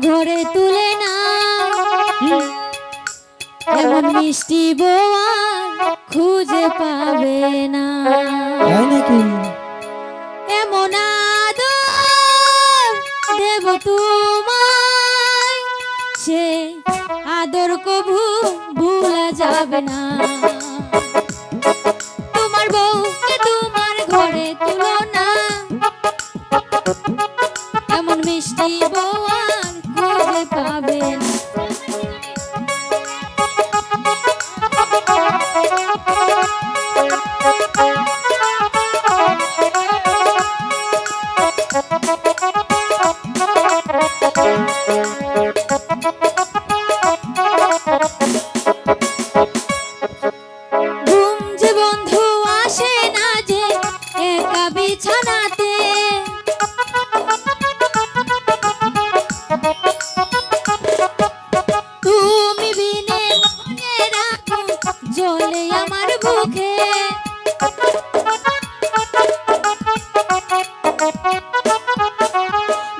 ঘরে তুলে না এমন মিষ্টি বউ আর খুঁজে পাবে না। তাই নাকি? এমন আদর দেব তোমায়, সে আদর কভু ভুলা যাবে না। তোমার বউকে তোমার ঘরে তুলো না এমন মিষ্টি বউ আর খুঁজে পাবে না। ঘুম যে বন্ধু আসে না যে একা বিছানাতে, তুমি বিনে মনের আগুন জ্বলে আমার বুকে।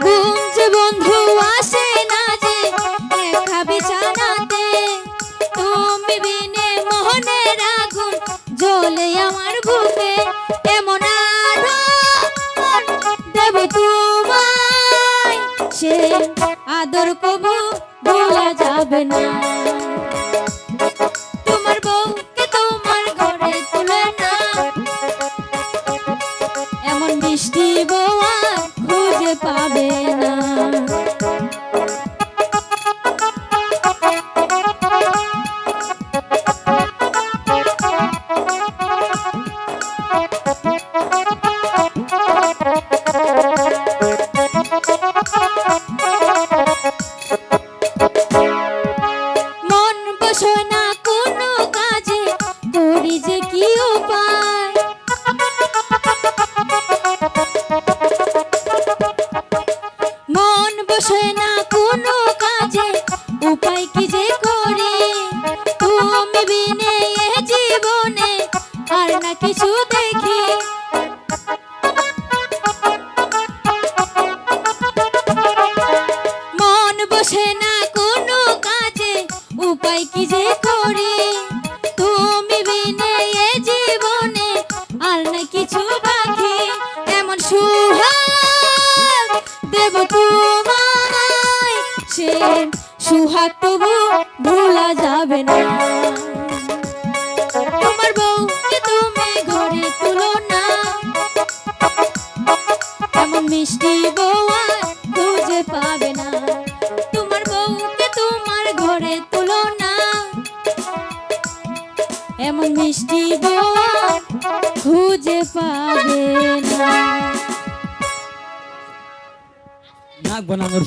ঘুম যে বন্ধু আসে না যে একা বিছানাতে, তুমি বিনে মোহনের আগুন জ্বলে আমার বুকে। এমন আদর দেব তোমায়, সে আদর কবু ভোলা যাবে না। তোমার বউকে তোমার ঘরে তুলে না এমন মিষ্টি বউ আর খুঁজে পাবে না। মন বসে না কোনো কাজে, করি যে কি উপায়। মন বসে না কোনো কাজে, উপায় কি যে করি। তুমি বিনে এ জীবনে আর না কিছু দেখি। মন বসে না কোনো কাজে, উপায় কি যে করি। তুমি বিনে এ জীবনে আর না কিছু বাকি। এমন সুহাগ দেব তোমায়, সে সুহাগ তবু ভোলা যাবে না। তোমার বউকে তুমি ঘরে তুলো না এমন মিষ্টি বউ আর খুঁজে পাবে না। তোমার বউকে তোমার ঘরে তুলো না এমন মিষ্টি বউ আর খুঁজে পাবে না। নাক বানানোর